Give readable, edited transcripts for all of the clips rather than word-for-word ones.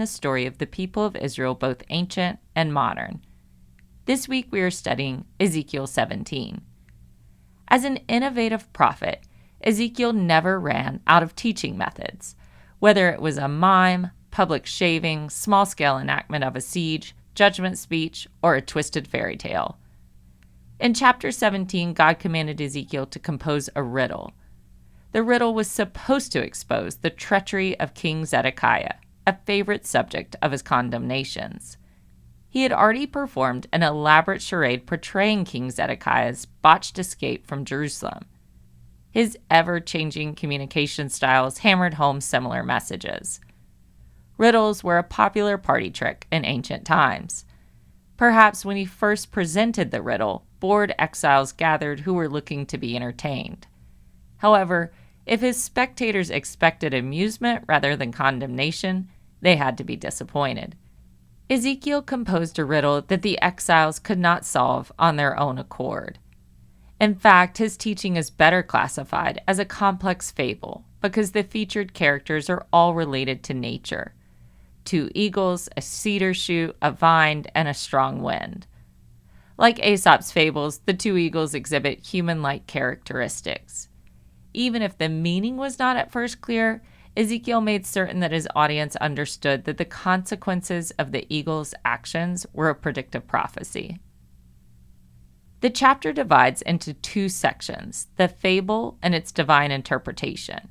the story of the people of Israel, both ancient and modern. This week we are studying Ezekiel 17. As an innovative prophet, Ezekiel never ran out of teaching methods, whether it was a mime, public shaving, small-scale enactment of a siege, judgment speech, or a twisted fairy tale. In chapter 17, God commanded Ezekiel to compose a riddle. The riddle was supposed to expose the treachery of King Zedekiah, a favorite subject of his condemnations. He had already performed an elaborate charade portraying King Zedekiah's botched escape from Jerusalem. His ever-changing communication styles hammered home similar messages. Riddles were a popular party trick in ancient times. Perhaps when he first presented the riddle, bored exiles gathered who were looking to be entertained. However, if his spectators expected amusement rather than condemnation, they had to be disappointed. Ezekiel composed a riddle that the exiles could not solve on their own accord. In fact, his teaching is better classified as a complex fable because the featured characters are all related to nature. 2 eagles, a cedar shoot, a vine, and a strong wind. Like Aesop's fables, the 2 eagles exhibit human-like characteristics. Even if the meaning was not at first clear, Ezekiel made certain that his audience understood that the consequences of the eagle's actions were a predictive prophecy. The chapter divides into 2 sections, the fable and its divine interpretation.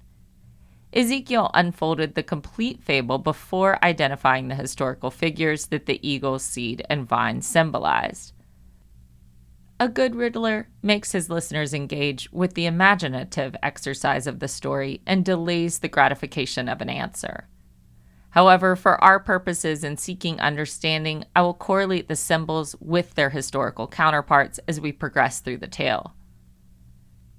Ezekiel unfolded the complete fable before identifying the historical figures that the eagle, seed, and vine symbolized. A good riddler makes his listeners engage with the imaginative exercise of the story and delays the gratification of an answer. However, for our purposes in seeking understanding, I will correlate the symbols with their historical counterparts as we progress through the tale.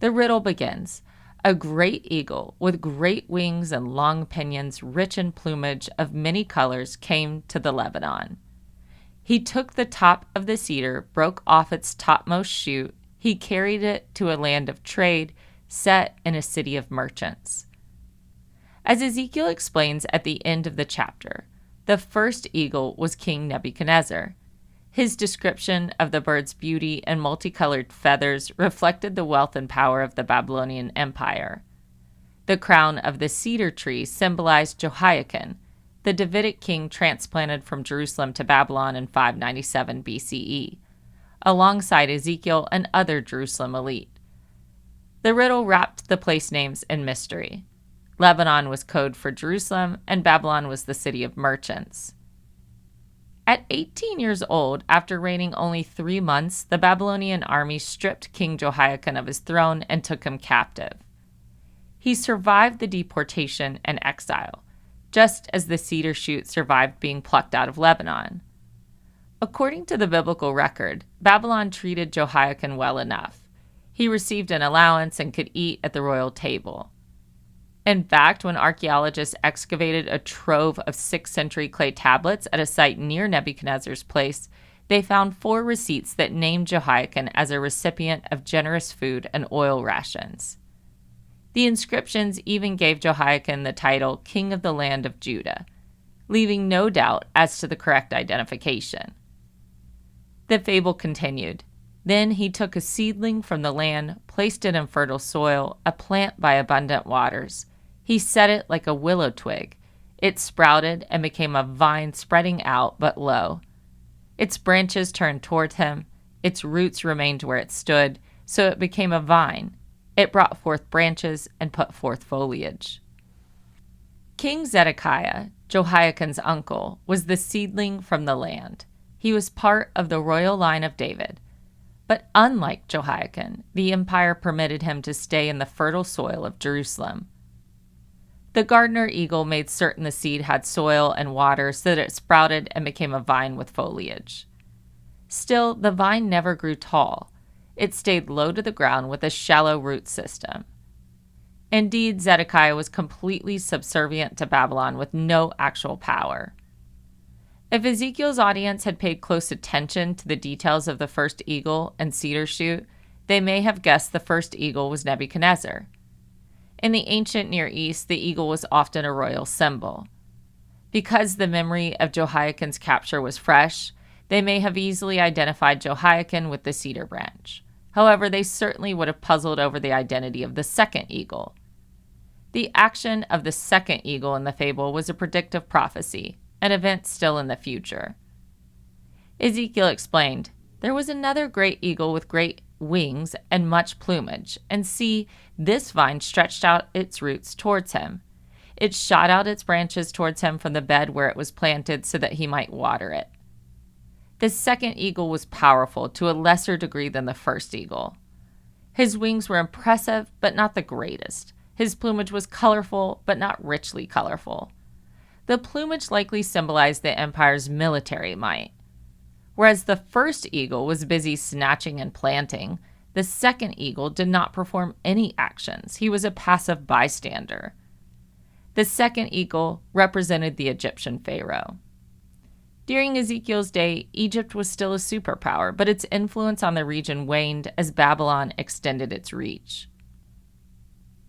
The riddle begins. A great eagle with great wings and long pinions, rich in plumage of many colors, came to the Lebanon. He took the top of the cedar, broke off its topmost shoot. He carried it to a land of trade, set in a city of merchants. As Ezekiel explains at the end of the chapter, the first eagle was King Nebuchadnezzar. His description of the bird's beauty and multicolored feathers reflected the wealth and power of the Babylonian Empire. The crown of the cedar tree symbolized Jehoiakim, the Davidic king transplanted from Jerusalem to Babylon in 597 BCE, alongside Ezekiel and other Jerusalem elite. The riddle wrapped the place names in mystery. Lebanon was code for Jerusalem, and Babylon was the city of merchants. At 18 years old, after reigning only 3 months, the Babylonian army stripped King Jehoiakim of his throne and took him captive. He survived the deportation and exile, just as the cedar shoot survived being plucked out of Lebanon. According to the biblical record, Babylon treated Jehoiakim well enough. He received an allowance and could eat at the royal table. In fact, when archaeologists excavated a trove of 6th century clay tablets at a site near Nebuchadnezzar's place, they found 4 receipts that named Jehoiakim as a recipient of generous food and oil rations. The inscriptions even gave Jehoiakim the title King of the Land of Judah, leaving no doubt as to the correct identification. The fable continued. Then he took a seedling from the land, placed it in fertile soil, a plant by abundant waters. He set it like a willow twig. It sprouted and became a vine spreading out but low. Its branches turned toward him. Its roots remained where it stood, so it became a vine. It brought forth branches and put forth foliage. King Zedekiah, Jehoiakim's uncle, was the seedling from the land. He was part of the royal line of David. But unlike Jehoiakim, the empire permitted him to stay in the fertile soil of Jerusalem. The gardener eagle made certain the seed had soil and water so that it sprouted and became a vine with foliage. Still, the vine never grew tall. It stayed low to the ground with a shallow root system. Indeed, Zedekiah was completely subservient to Babylon with no actual power. If Ezekiel's audience had paid close attention to the details of the first eagle and cedar shoot, they may have guessed the first eagle was Nebuchadnezzar. In the ancient Near East, the eagle was often a royal symbol. Because the memory of Jehoiakin's capture was fresh, they may have easily identified Jehoiakin with the cedar branch. However, they certainly would have puzzled over the identity of the second eagle. The action of the second eagle in the fable was a predictive prophecy, an event still in the future. Ezekiel explained, "There was another great eagle with great wings and much plumage, and see, this vine stretched out its roots towards him. It shot out its branches towards him from the bed where it was planted so that he might water it." This second eagle was powerful to a lesser degree than the first eagle. His wings were impressive, but not the greatest. His plumage was colorful, but not richly colorful. The plumage likely symbolized the empire's military might. Whereas the first eagle was busy snatching and planting, the second eagle did not perform any actions. He was a passive bystander. The second eagle represented the Egyptian pharaoh. During Ezekiel's day, Egypt was still a superpower, but its influence on the region waned as Babylon extended its reach.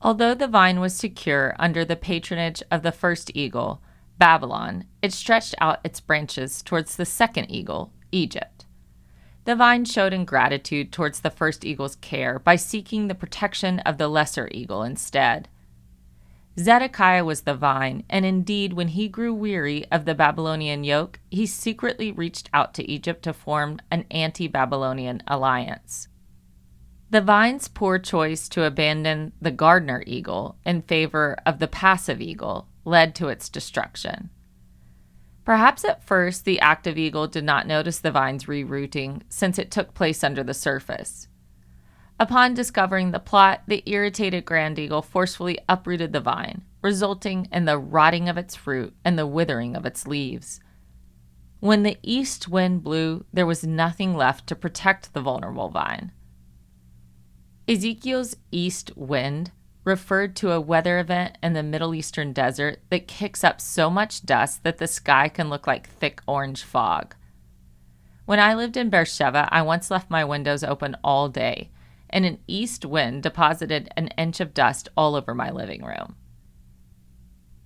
Although the vine was secure under the patronage of the first eagle, Babylon, it stretched out its branches towards the second eagle, Egypt. The vine showed ingratitude towards the first eagle's care by seeking the protection of the lesser eagle instead. Zedekiah was the vine, and indeed, when he grew weary of the Babylonian yoke, he secretly reached out to Egypt to form an anti-Babylonian alliance. The vine's poor choice to abandon the gardener eagle in favor of the passive eagle led to its destruction. Perhaps at first the active eagle did not notice the vine's rerouting since it took place under the surface. Upon discovering the plot, the irritated grand eagle forcefully uprooted the vine, resulting in the rotting of its fruit and the withering of its leaves. When the east wind blew, there was nothing left to protect the vulnerable vine. Ezekiel's east wind referred to a weather event in the Middle Eastern desert that kicks up so much dust that the sky can look like thick orange fog. When I lived in Beersheba, I once left my windows open all day, and an east wind deposited an inch of dust all over my living room.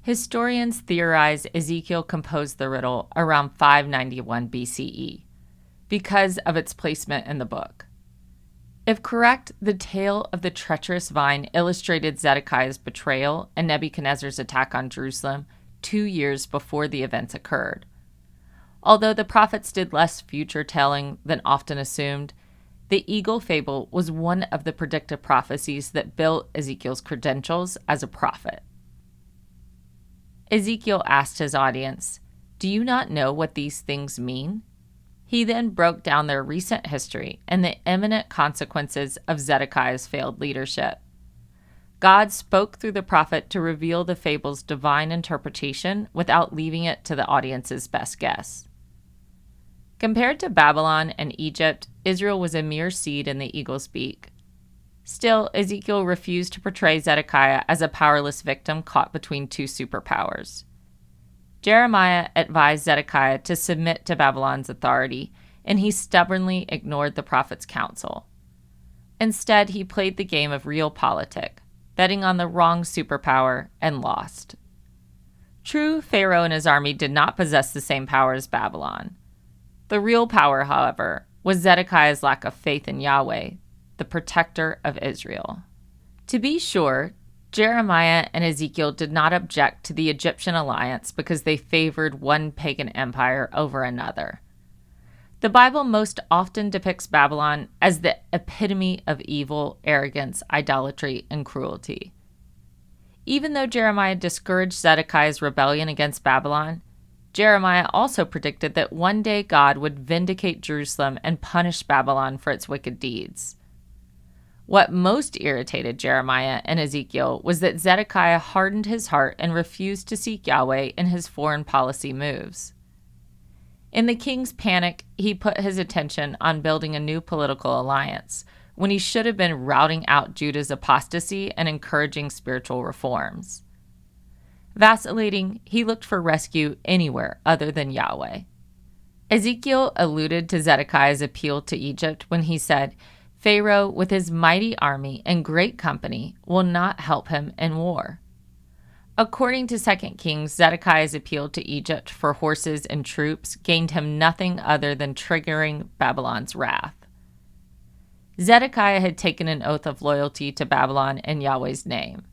Historians theorize Ezekiel composed the riddle around 591 BCE because of its placement in the book. If correct, the tale of the treacherous vine illustrated Zedekiah's betrayal and Nebuchadnezzar's attack on Jerusalem 2 years before the events occurred. Although the prophets did less future telling than often assumed, the eagle fable was one of the predictive prophecies that built Ezekiel's credentials as a prophet. Ezekiel asked his audience, "Do you not know what these things mean?" He then broke down their recent history and the imminent consequences of Zedekiah's failed leadership. God spoke through the prophet to reveal the fable's divine interpretation without leaving it to the audience's best guess. Compared to Babylon and Egypt, Israel was a mere seed in the eagle's beak. Still, Ezekiel refused to portray Zedekiah as a powerless victim caught between two superpowers. Jeremiah advised Zedekiah to submit to Babylon's authority, and he stubbornly ignored the prophet's counsel. Instead, he played the game of realpolitik, betting on the wrong superpower, and lost. True, Pharaoh and his army did not possess the same power as Babylon. The real power, however, was Zedekiah's lack of faith in Yahweh, the protector of Israel. To be sure, Jeremiah and Ezekiel did not object to the Egyptian alliance because they favored one pagan empire over another. The Bible most often depicts Babylon as the epitome of evil, arrogance, idolatry, and cruelty. Even though Jeremiah discouraged Zedekiah's rebellion against Babylon, Jeremiah also predicted that one day God would vindicate Jerusalem and punish Babylon for its wicked deeds. What most irritated Jeremiah and Ezekiel was that Zedekiah hardened his heart and refused to seek Yahweh in his foreign policy moves. In the king's panic, he put his attention on building a new political alliance, when he should have been routing out Judah's apostasy and encouraging spiritual reforms. Vacillating, he looked for rescue anywhere other than Yahweh. Ezekiel alluded to Zedekiah's appeal to Egypt when he said, "Pharaoh, with his mighty army and great company, will not help him in war." According to 2 Kings, Zedekiah's appeal to Egypt for horses and troops gained him nothing other than triggering Babylon's wrath. Zedekiah had taken an oath of loyalty to Babylon in Yahweh's name.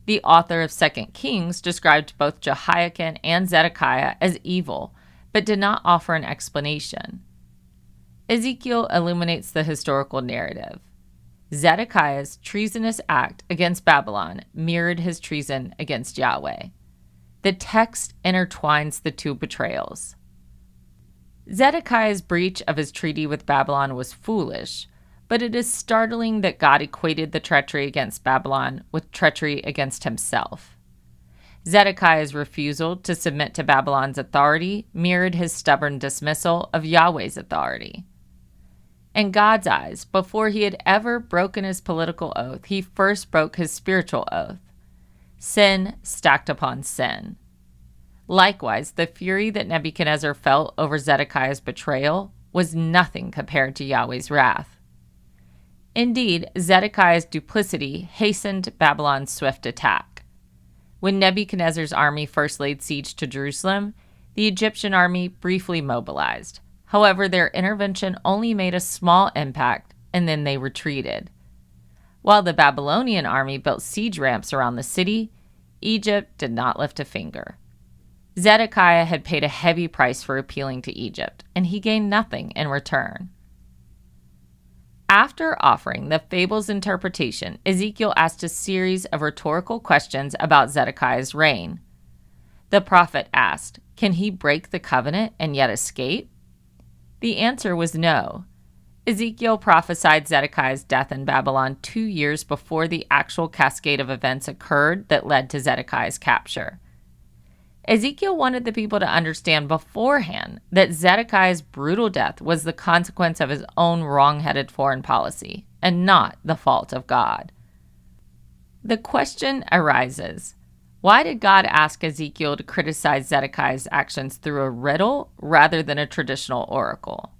The author of 2 Kings described both Jehoiakim and Zedekiah as evil, but did not offer an explanation. Ezekiel illuminates the historical narrative. Zedekiah's treasonous act against Babylon mirrored his treason against Yahweh. The text intertwines the two betrayals. Zedekiah's breach of his treaty with Babylon was foolish, but it is startling that God equated the treachery against Babylon with treachery against himself. Zedekiah's refusal to submit to Babylon's authority mirrored his stubborn dismissal of Yahweh's authority. In God's eyes, before he had ever broken his political oath, he first broke his spiritual oath. Sin stacked upon sin. Likewise, the fury that Nebuchadnezzar felt over Zedekiah's betrayal was nothing compared to Yahweh's wrath. Indeed, Zedekiah's duplicity hastened Babylon's swift attack. When Nebuchadnezzar's army first laid siege to Jerusalem, the Egyptian army briefly mobilized. However, their intervention only made a small impact, and then they retreated. While the Babylonian army built siege ramps around the city, Egypt did not lift a finger. Zedekiah had paid a heavy price for appealing to Egypt, and he gained nothing in return. After offering the fable's interpretation, Ezekiel asked a series of rhetorical questions about Zedekiah's reign. The prophet asked, "Can he break the covenant and yet escape?" The answer was no. Ezekiel prophesied Zedekiah's death in Babylon 2 years before the actual cascade of events occurred that led to Zedekiah's capture. Ezekiel wanted the people to understand beforehand that Zedekiah's brutal death was the consequence of his own wrong-headed foreign policy, and not the fault of God. The question arises, why did God ask Ezekiel to criticize Zedekiah's actions through a riddle rather than a traditional oracle?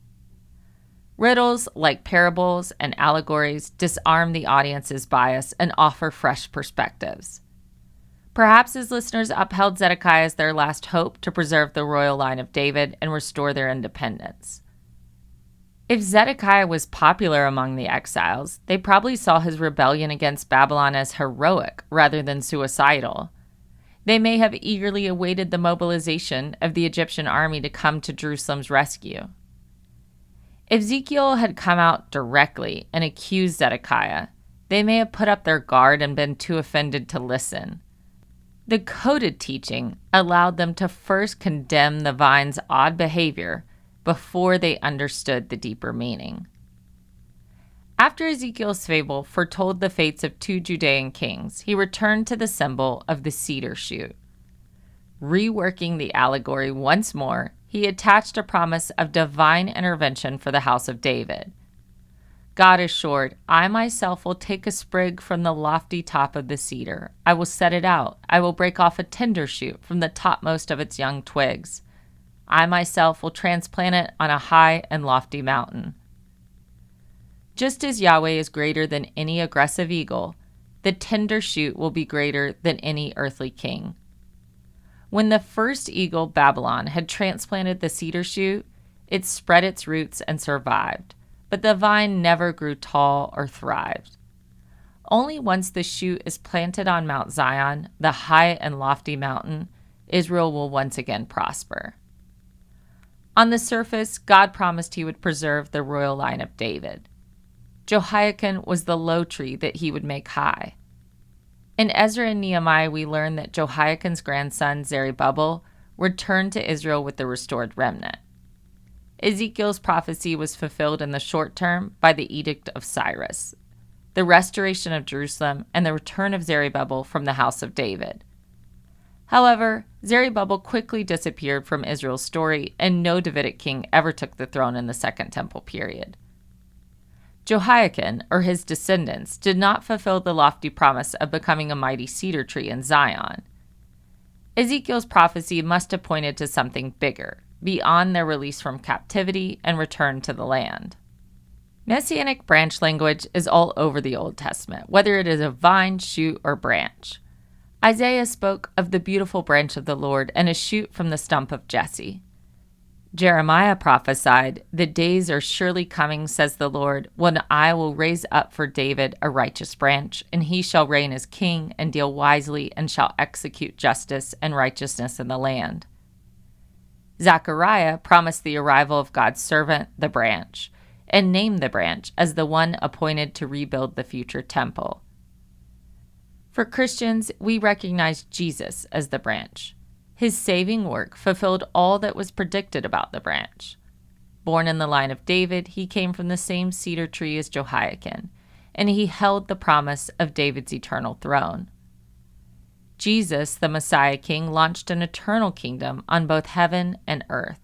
Riddles, like parables and allegories, disarm the audience's bias and offer fresh perspectives. Perhaps his listeners upheld Zedekiah as their last hope to preserve the royal line of David and restore their independence. If Zedekiah was popular among the exiles, they probably saw his rebellion against Babylon as heroic rather than suicidal. They may have eagerly awaited the mobilization of the Egyptian army to come to Jerusalem's rescue. If Ezekiel had come out directly and accused Zedekiah, they may have put up their guard and been too offended to listen. The coded teaching allowed them to first condemn the vine's odd behavior before they understood the deeper meaning. After Ezekiel's fable foretold the fates of 2 Judean kings, he returned to the symbol of the cedar shoot. Reworking the allegory once more, he attached a promise of divine intervention for the house of David. God assured, "I myself will take a sprig from the lofty top of the cedar. I will set it out. I will break off a tender shoot from the topmost of its young twigs. I myself will transplant it on a high and lofty mountain." Just as Yahweh is greater than any aggressive eagle, the tender shoot will be greater than any earthly king. When the first eagle, Babylon, had transplanted the cedar shoot, it spread its roots and survived, but the vine never grew tall or thrived. Only once the shoot is planted on Mount Zion, the high and lofty mountain, Israel will once again prosper. On the surface, God promised he would preserve the royal line of David. Jehoiakim was the low tree that he would make high. In Ezra and Nehemiah, we learn that Jehoiakim's grandson, Zerubbabel, returned to Israel with the restored remnant. Ezekiel's prophecy was fulfilled in the short term by the Edict of Cyrus, the restoration of Jerusalem, and the return of Zerubbabel from the house of David. However, Zerubbabel quickly disappeared from Israel's story, and no Davidic king ever took the throne in the Second Temple period. Jehoiakim, or his descendants, did not fulfill the lofty promise of becoming a mighty cedar tree in Zion. Ezekiel's prophecy must have pointed to something bigger, beyond their release from captivity and return to the land. Messianic branch language is all over the Old Testament, whether it is a vine, shoot, or branch. Isaiah spoke of the beautiful branch of the Lord and a shoot from the stump of Jesse. Jeremiah prophesied, "The days are surely coming, says the Lord, when I will raise up for David a righteous branch, and he shall reign as king and deal wisely and shall execute justice and righteousness in the land." Zechariah promised the arrival of God's servant, the branch, and named the branch as the one appointed to rebuild the future temple. For Christians, we recognize Jesus as the branch. His saving work fulfilled all that was predicted about the branch. Born in the line of David, he came from the same cedar tree as Jehoiakim, and he held the promise of David's eternal throne. Jesus, the Messiah King, launched an eternal kingdom on both heaven and earth.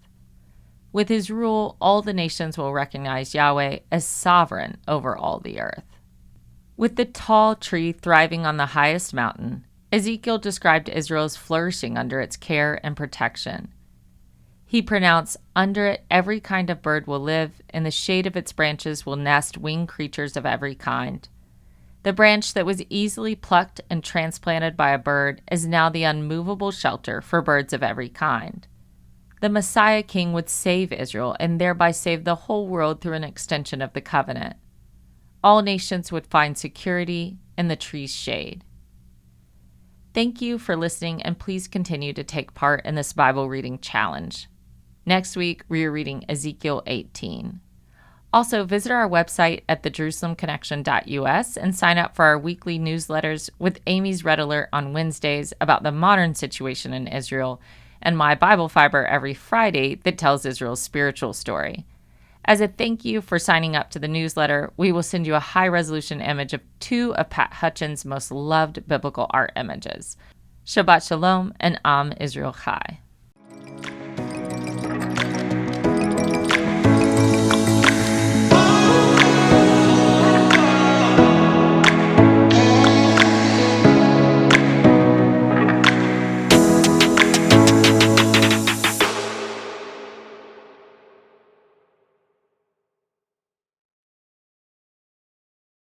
With his rule, all the nations will recognize Yahweh as sovereign over all the earth. With the tall tree thriving on the highest mountain, Ezekiel described Israel's flourishing under its care and protection. He pronounced, "Under it every kind of bird will live, in the shade of its branches will nest winged creatures of every kind." The branch that was easily plucked and transplanted by a bird is now the unmovable shelter for birds of every kind. The Messiah King would save Israel and thereby save the whole world through an extension of the covenant. All nations would find security in the tree's shade. Thank you for listening, and please continue to take part in this Bible reading challenge. Next week, we are reading Ezekiel 18. Also, visit our website at thejerusalemconnection.us and sign up for our weekly newsletters with Amy's Red Alert on Wednesdays about the modern situation in Israel, and my Bible Fiber every Friday that tells Israel's spiritual story. As a thank you for signing up to the newsletter, we will send you a high-resolution image of 2 of Pat Hutchins' most loved biblical art images, Shabbat Shalom and Am Israel Chai.